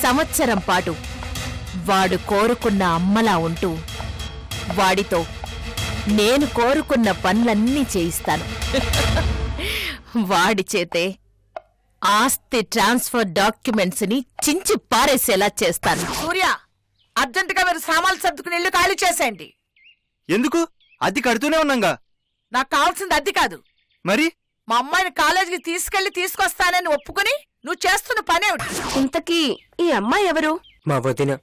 సంవత్సరం పాటు వాడు కోరుకున్న అమ్మలా ఉంటూ వాడితో నేను కోరుకున్న పనులన్నీ చేయిస్తాను. వాడి చేతే ఆస్తి ట్రాన్స్ఫర్ డాక్యుమెంట్స్ ని చించి పారేసేలా చేస్తాను. సూర్య, అర్జెంటుగా మీరు సామాన్లు సర్దుకుని ఇల్లు ఖాళీ చేసేయండి. ఎందుకు? అద్దె కడుతూనే ఉన్నాగా. నాకు కావాల్సింది అద్దె కాదు. మరి మా అమ్మాయిని కాలేజీకి తీసుకొస్తానని ఒప్పుకుని నువ్వు చేస్తున్న పనేమిటి? ఇంతకీ ఈ అమ్మాయి ఎవరు? మా వదిన.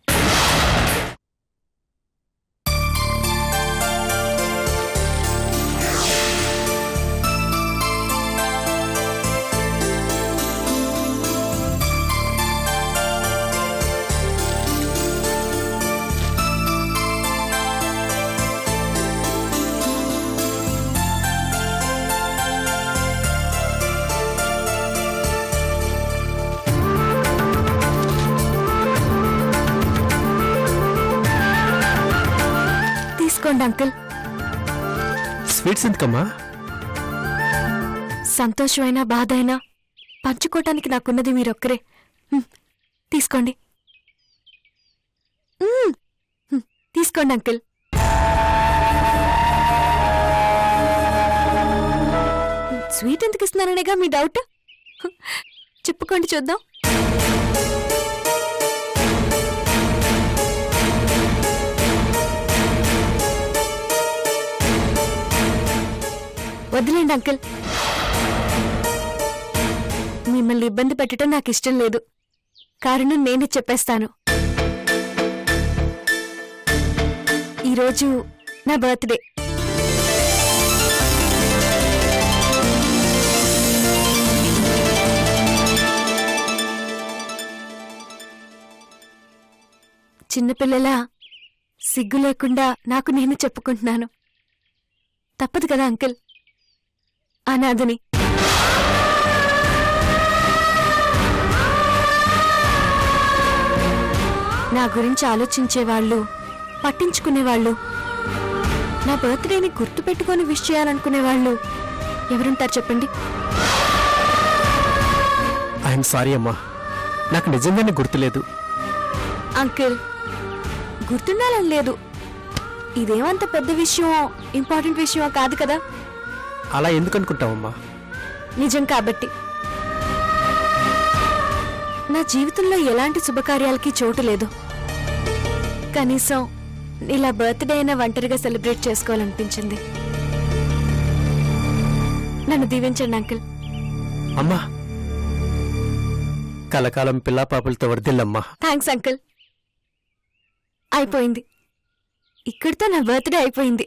తీసుకోండి అంకుల్. స్వీట్స్ ఎందుకమ్మా? సంతోషమైనా బాధ అయినా పంచుకోవటానికి నాకున్నది మీరొక్కరే. తీసుకోండి. తీసుకోండి అంకుల్. స్వీట్ ఎందుకు ఇస్తున్నారనేగా మీ డౌట్? చెప్పుకోండి చూద్దాం. వదిలేండి అంకుల్. మిమ్మల్ని ఇబ్బంది పెట్టడం నాకు ఇష్టం లేదు. కారణం నేనే చెప్పేస్తాను. ఈరోజు నా బర్త్డే. చిన్నపిల్లలా సిగ్గు లేకుండా నాకు నేను చెప్పుకుంటున్నాను. తప్పదు కదా అంకుల్. అనాథని. నా గురించి ఆలోచించేవాళ్ళు, పట్టించుకునేవాళ్ళు, నా బర్త్డేని గుర్తుపెట్టుకొని విష్ చేయాలనుకునేవాళ్ళు ఎవరుంటారు చెప్పండి? ఐఎమ్ సారీ అమ్మా, నాకు నిజంగానే గుర్తులేదు. అంకుల్, గుర్తుండాలని లేదు. ఇదేమంత పెద్ద విషయం, ఇంపార్టెంట్ విషయం కాదు కదా. అలా ఎందుకు అనుకుంటావమ్మా? నిజం కాబట్టి. నా జీవితంలో ఎలాంటి శుభకార్యాలకి చోటు లేదు. కనీసం ఇలా బర్త్డే అయినా ఒంటరిగా సెలబ్రేట్ చేసుకోవాలనిపించింది. నన్ను దీవించండి అంకుల్. అమ్మా, కలకాలం పిల్లా పాపలతో వర్దిల్లమ్మా. Thanks uncle. అయిపోయింది. ఇక్కడితో నా బర్త్డే అయిపోయింది.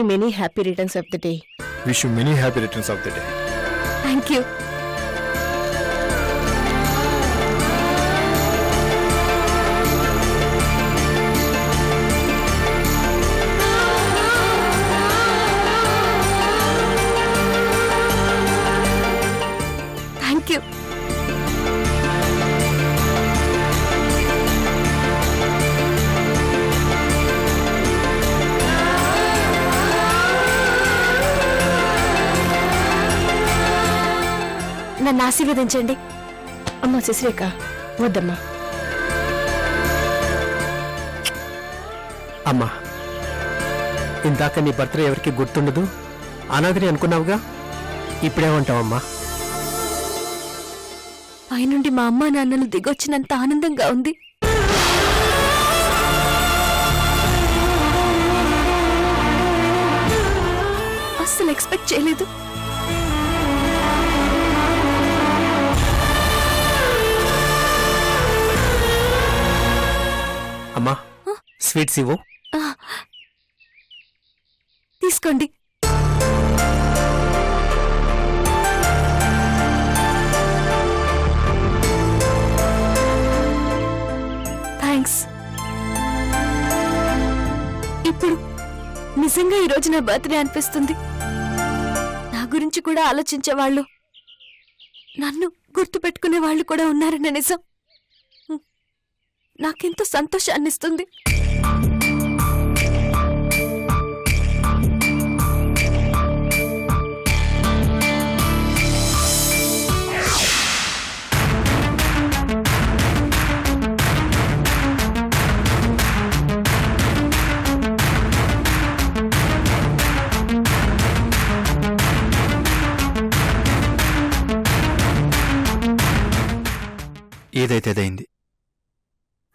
Many happy returns of the day. Wish you many happy returns of the day. Thank you. Thank you. నన్ను ఆశీర్వదించండి. అమ్మా శశిరేఖ, వద్దమ్మా. అమ్మా, ఇందాక నీ బర్త్డే ఎవరికి గుర్తుండదు అనాథని అనుకున్నావుగా, ఇప్పుడేమంటావమ్మా? పైనుండి మా అమ్మ నాన్నలు దిగొచ్చినంత ఆనందంగా ఉంది. అస్సలు ఎక్స్పెక్ట్ చేయలేదు. అమ్మా, స్వీట్స్ ఇవ్వు. తీసుకోండి. థ్యాంక్స్. ఇప్పుడు నిజంగా ఈరోజు నా బర్త్డే అనిపిస్తుంది. నా గురించి కూడా ఆలోచించేవాళ్ళు, నన్ను గుర్తుపెట్టుకునే వాళ్ళు కూడా ఉన్నారన్న నిజం నాకెంతో సంతోషాన్నిస్తుంది. ఏదైతే అదైంది.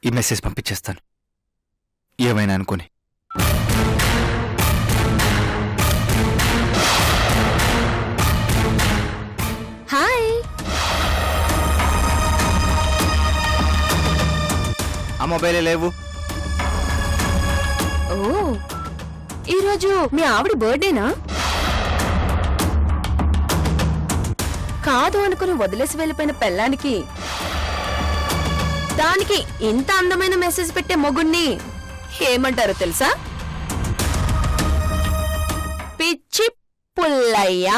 ఈ మెసేజ్ పంపించేస్తాను, ఏమైనా అనుకుని. హాయ్. ఆ మొబైలే లేవు. ఓ, ఈరోజు మీ ఆవిడ బర్త్డేనా? కాదు అనుకుని వదిలేసి వెళ్ళిపోయిన పెళ్ళానికి దానికి ఇంత అందమైన మెసేజ్ పెట్టే మొగుణ్ణి ఏమంటారో తెలుసా? పిచ్చి పుల్లయ్య.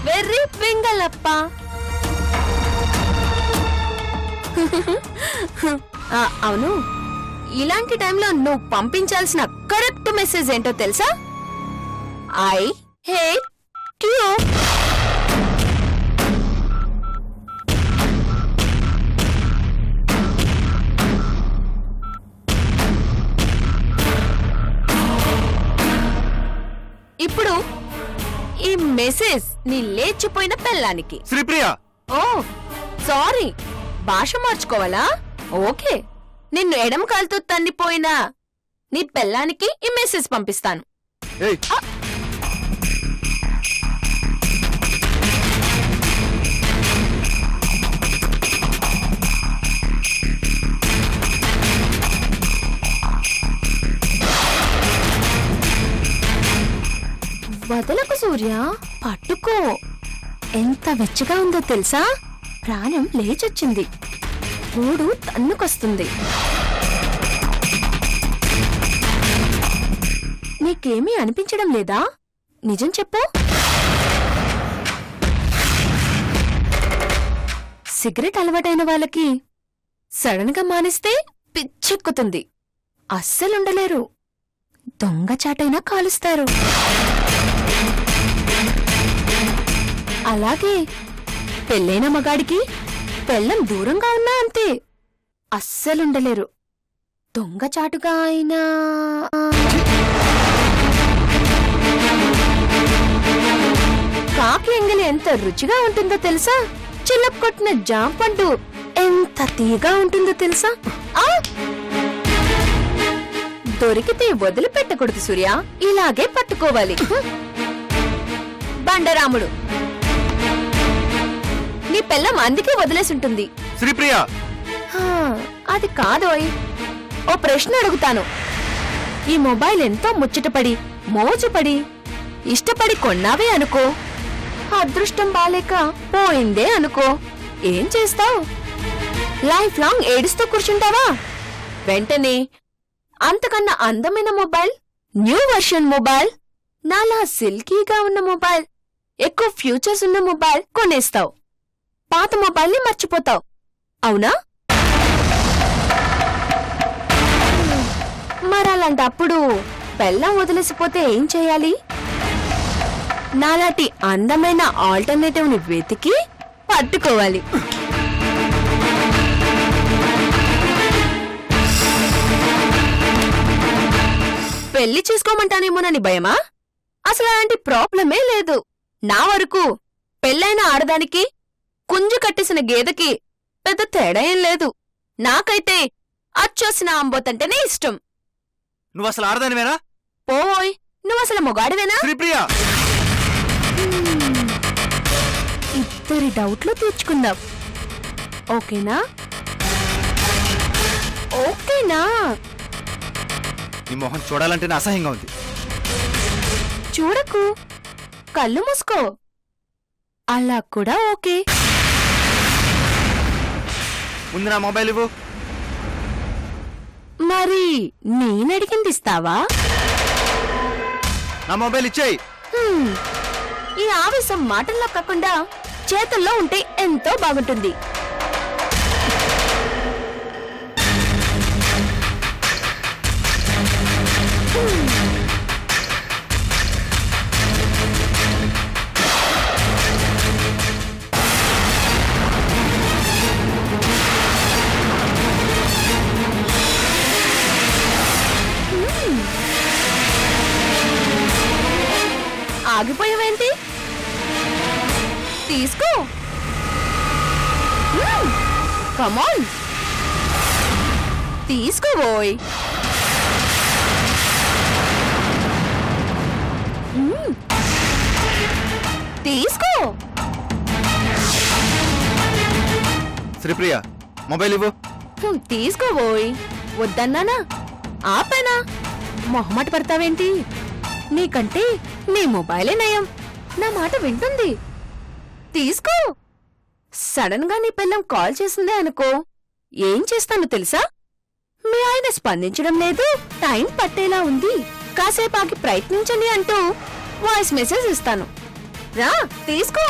వెర్రి వెంగళప్ప. అవును, ఇలాంటి టైంలో నువ్వు పంపించాల్సిన కరెక్ట్ మెసేజ్ ఏంటో తెలుసా? I hate you. ఇప్పుడు ఈ మెసేజ్ నీ లేచిపోయిన పెళ్ళానికి. శ్రీప్రియ. ఓ సారీ, భాష మార్చుకోవాలా? ఓకే, నిన్ను ఎడమ కాలుతో తన్నిపోయినా నీ పెళ్ళానికి ఈ మెసేజ్ పంపిస్తాను. వదలకు సూర్య, పట్టుకో. ఎంత వెచ్చగా ఉందో తెలుసా? ప్రాణం లేచొచ్చింది, మూడు తన్నుకొస్తుంది. నీకేమీ అనిపించడం లేదా? నిజం చెప్పు. సిగరెట్ అలవాటైన వాళ్ళకి సడన్ గా మానేస్తే పిచ్చెక్కుతుంది, అస్సలుండలేరు. దొంగచాటైనా కాలుస్తారు. అలాగే పెళ్ళైన మగాడికి పెళ్ళం దూరంగా ఉన్నా అంతే, అస్సలుండలేరు. దొంగచాటుగా అయినా కాకి ఎంగిలి ఎంత రుచిగా ఉంటుందో తెలుసా? చిల్లపు కొట్టిన జాంపండు ఎంత తీగా ఉంటుందో తెలుసా? దొరికితే వదిలిపెట్టకూడదు సూర్య, ఇలాగే పట్టుకోవాలి. బండరాముడు, నీ పెళ్ళం అందుకే వదిలేసుంటుంది. శ్రీప్రియ. అది కాదోయ్. ఓ ప్రశ్న అడుగుతాను. ఈ మొబైల్ ఎంతో ముచ్చటపడి మోజుపడి ఇష్టపడి కొన్నావే అనుకో, అదృష్టం బాలేక పోయిందే అనుకో, ఏం చేస్తావు? లైఫ్ లాంగ్ ఏడుస్తూ కూర్చుంటావా? వెంటనే అంతకన్నా అందమైన మొబైల్, న్యూ వర్షన్ మొబైల్, నాలా సిల్కీగా ఉన్న మొబైల్, ఎక్కువ ఫ్యూచర్స్ ఉన్న మొబైల్ కొనేస్తావు. పాత మొబైల్ని మర్చిపోతావు. అవునా? మరలాంటప్పుడు పెళ్ళం వదిలేసిపోతే ఏం చేయాలి? నాలాంటి అందమైన ఆల్టర్నేటివ్ ని వెతికి పట్టుకోవాలి. పెళ్లి చేసుకోమంటానేమోనని భయమా? అసలు అలాంటి ప్రాబ్లమే లేదు. నా వరకు పెళ్ళైన ఆడదానికి కుంజు కట్టేసిన గేదెకి పెద్ద తేడా ఏం లేదు. నాకైతే అచ్చోసిన అంబోతంటేనే ఇష్టం. నువ్వసలు ఆడదానివేనా? పోయ్, నువ్వసలు మొగాడివేనా? శ్రీప్రియ, ఇద్దరి డౌట్లు తీర్చుకుందాం. ఓకేనా? ఓకేనా? నీ మొహం చూడాలంటేనే అసహ్యంగా ఉంది. చూడకు, కళ్ళు మూసుకో. అలా కూడా ఓకే. ముందు నా మొబైల్ ఇవ్వు. మరి నేనడిగింది ఇస్తావా? నా మొబైల్ ఇచ్చేయి. ఈ ఆవేశం మాటల్లో కాకుండా చేతుల్లో ఉంటే ఎంతో బాగుంటుంది. ఆగిపోయావేంటి? తీసుకో. కమాన్, తీసుకోబోయ్. తీసుకో. శ్రీప్రియ, మొబైల్ ఇవ్వు. తీసుకోబోయ్. వద్దన్నానా? ఆపేనా? మొహమాట పడతావేంటి? నీకంటే నీ మొబైలే నయం. నా మాట వింటుంది. తీసుకో. సడన్ గా నీ పిల్లం కాల్ చేసిందే అనుకో, ఏం చేస్తాను తెలుసా? మీ ఆయన స్పందించడం లేదు, టైం పట్టేలా ఉంది, కాసేపాకి ప్రయత్నించండి అంటూ వాయిస్ మెసేజ్ ఇస్తాను. రా, తీసుకో.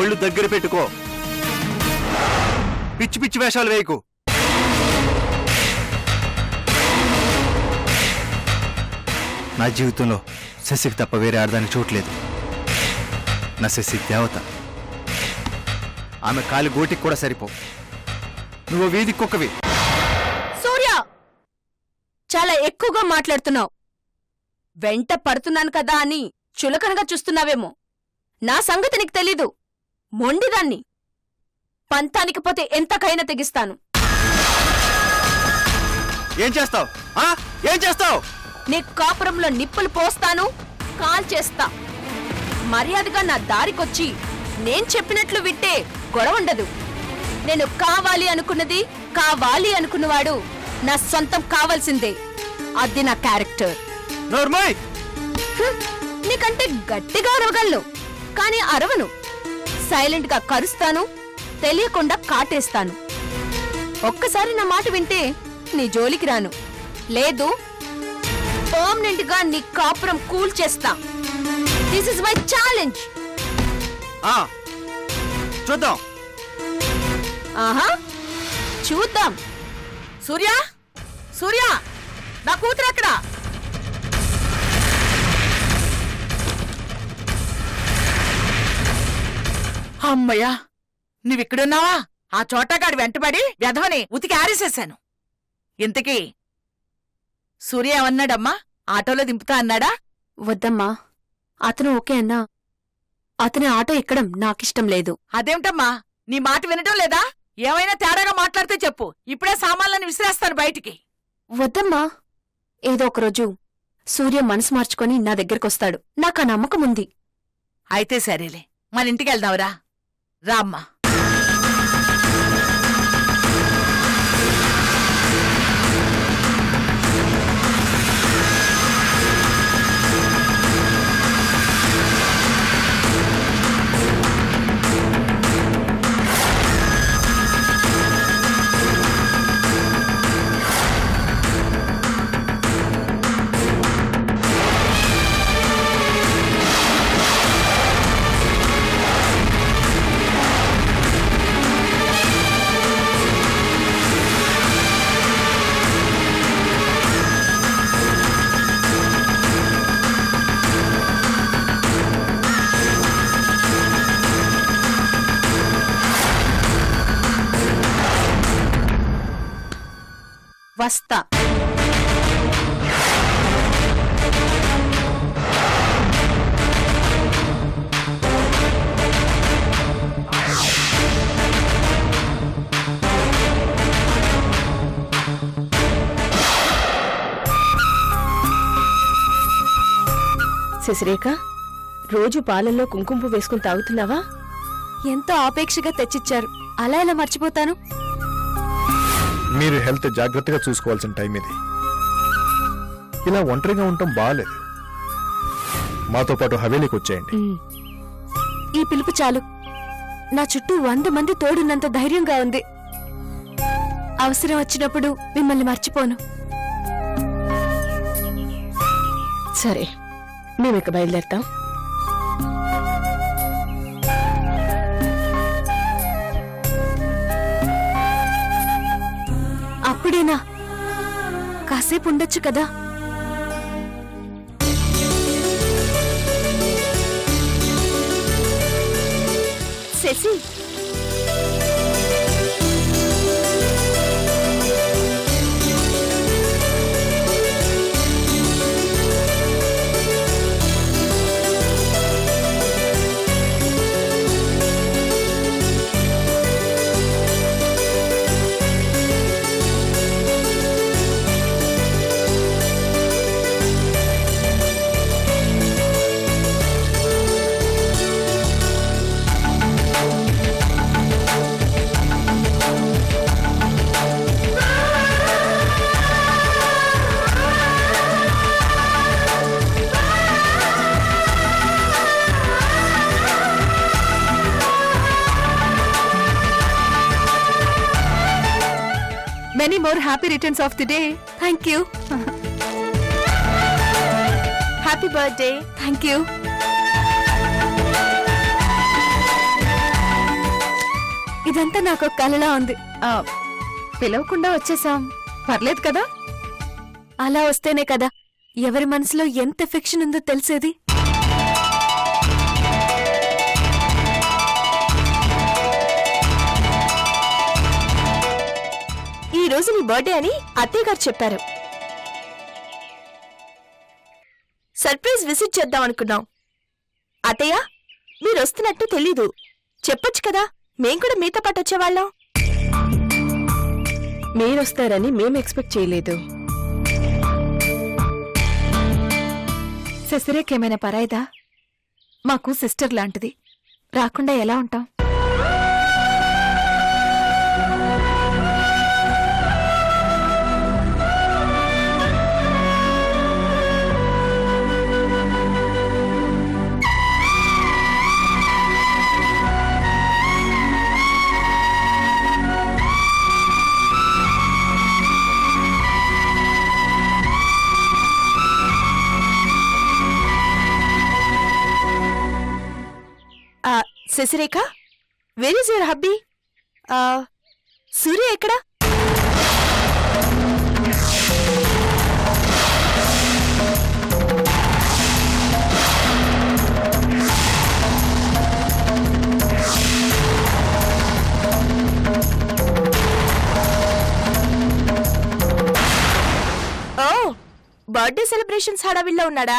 ఒళ్ళు దగ్గర పెట్టుకో. పిచ్చి పిచ్చి వేషాలు వేయకు. నా జీవితంలో శశికి తప్ప వేరే ఆడదానికి చోట్లేదు. నా శశి దేవత. ఆమె కాలి గోటికి కూడా సరిపో. నువ్వు వీధి కుక్కవి. సూర్య, చాలా ఎక్కువగా మాట్లాడుతున్నావు. వెంట పడుతున్నాను కదా అని చులకనగా చూస్తున్నావేమో. నా సంగతి నీకు తెలీదు. మొండిదాన్ని. పంతానికి పోతే ఎంతకైనా తెగిస్తాను. ఏం చేస్తావు? ఏం చేస్తావు? నీ కాపురంలో నిప్పులు పోస్తాను, కాల్ చేస్తా. మర్యాదగా నా దారికొచ్చి నేను చెప్పినట్లు వింటే గొడవుండదు. నేను కావాలి అనుకున్నది కావాలి అనుకున్నవాడు నా సొంతం కావాల్సిందే. అది నా క్యారెక్టర్. నోర్మై! నీకంటే గట్టిగా అరవగలను, కానీ అరవను. సైలెంట్ గా కరుస్తాను, తెలియకుండా కాటేస్తాను. ఒక్కసారి నా మాట వింటే నీ జోలికి రాను. లేదు, పర్మనెంట్ గా నీ కాపురం కూల్ చేస్తా. This is my challenge. చూద్దాం. ఆహా, చూద్దాం. సూర్య, సూర్య, నా కూతురు ఎక్కడా? అమ్మయ్యా, నువ్విక్కడున్నావా? ఆ చోటగాడి వెంటబడి వ్యధవని ఉతికి ఆరేసేశాను. ఇంతకీ సూర్య ఏమన్నాడమ్మా? ఆటోలో దింపుతా అన్నాడా? వద్దమ్మా, అతను ఓకే అన్నా అతని ఆటో ఎక్కడం నాకిష్టం లేదు. అదేమిటమ్మా, నీ మాట వినటం లేదా? ఏమైనా తేడాగా మాట్లాడితే చెప్పు, ఇప్పుడే సామాన్లను విసిరేస్తాను బయటికి. వద్దమ్మా, ఏదో ఒకరోజు సూర్య మనసు మార్చుకొని నా దగ్గరకొస్తాడు. నాకా నమ్మకం ఉంది. అయితే సరేలే, మన ఇంటికి వెళ్దాంరా. రామ్మా. వస్తా. శశిరేఖ, రోజు పాలల్లో కుంకుమ వేసుకుని తాగుతున్నావా? ఎంతో ఆపేక్షగా తెచ్చిచ్చారు, అలా ఎలా మర్చిపోతాను? మీరు హెల్త్ జాగ్రత్తగా చూసుకోవాల్సిన టైం ఇది. ఇలా ఒంటరిగా ఉండటం బాగాలేదు. మాతో పాటు హవేలీకి వచ్చేయండి. ఈ పిలుపు చాలు. నా చుట్టూ 100 మంది తోడున్నంత ధైర్యంగా ఉంది. అవసరం వచ్చినప్పుడు మిమ్మల్ని మర్చిపోను. సరే, మేమిక బయలుదేరతాం. అప్పుడేనా? కాసేపు ఉండొచ్చు కదా. Shashi, Many more happy returns of the day. Thank you. Happy birthday. Thank you. ఇదంతా నాకు ఒక కలలా ఉంది. పిలవకుండా వచ్చేసాం, పర్లేదు కదా? అలా వస్తేనే కదా ఎవరి మనసులో ఎంత ఎఫెక్షన్ ఉందో తెలిసేది. ఈ రోజు నీ బర్త్డే అని అత్తయ్య గారు చెప్పారు. సర్ప్రైజ్ విజిట్ చేద్దాం అనుకున్నాం. అత్తయ్య, మీరు వస్తున్నట్టు తెలీదు, చెప్పొచ్చు కదా, మేం కూడా మీతో పాటు వచ్చేవాళ్ళం. మీరొస్తారని మేం ఎక్స్పెక్ట్ చేయలేదు. శశిరేఖేమైనా పరాయిదా? మాకు సిస్టర్ లాంటిది, రాకుండా ఎలా ఉంటాం? Shashirekha, where is your hubby? Surya ఎక్కడా? బర్త్డే సెలబ్రేషన్స్ హడావిల్లో ఉన్నాడా?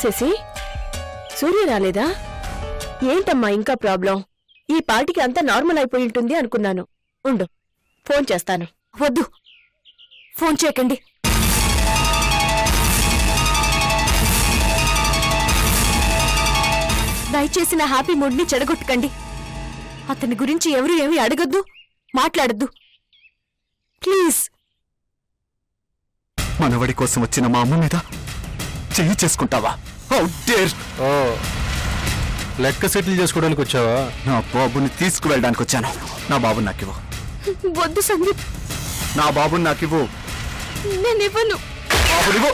శశి, సూర్య రాలేదా? ఏంటమ్మా ఇంకా ప్రాబ్లం? ఈ పాటికి అంతా నార్మల్ అయిపోయి ఉంటుంది అనుకున్నాను. ఉండు, ఫోన్ చేస్తాను. వద్దు, ఫోన్ చేయకండి. దయచేసి నా హ్యాపీ మూడ్ ని చెడగొట్టకండి. అతని గురించి ఎవరు ఏమీ అడగద్దు, మాట్లాడద్దు ప్లీజ్. మనవడి కోసం వచ్చిన మా అమ్మ మీద చెయ్యి చేసుకుంటావా? How dare! ఓ, లెక్క సెటిల్ చేసుకోవడానికి వచ్చావా? నా బాబుని తీసుకువెళ్ళడానికి వచ్చాను. నా బాబుని నాకివ్వు. వద్దు సందీప్, నా బాబుని నాకివ్వు. నేనివ్వను. బాబునివ్వు.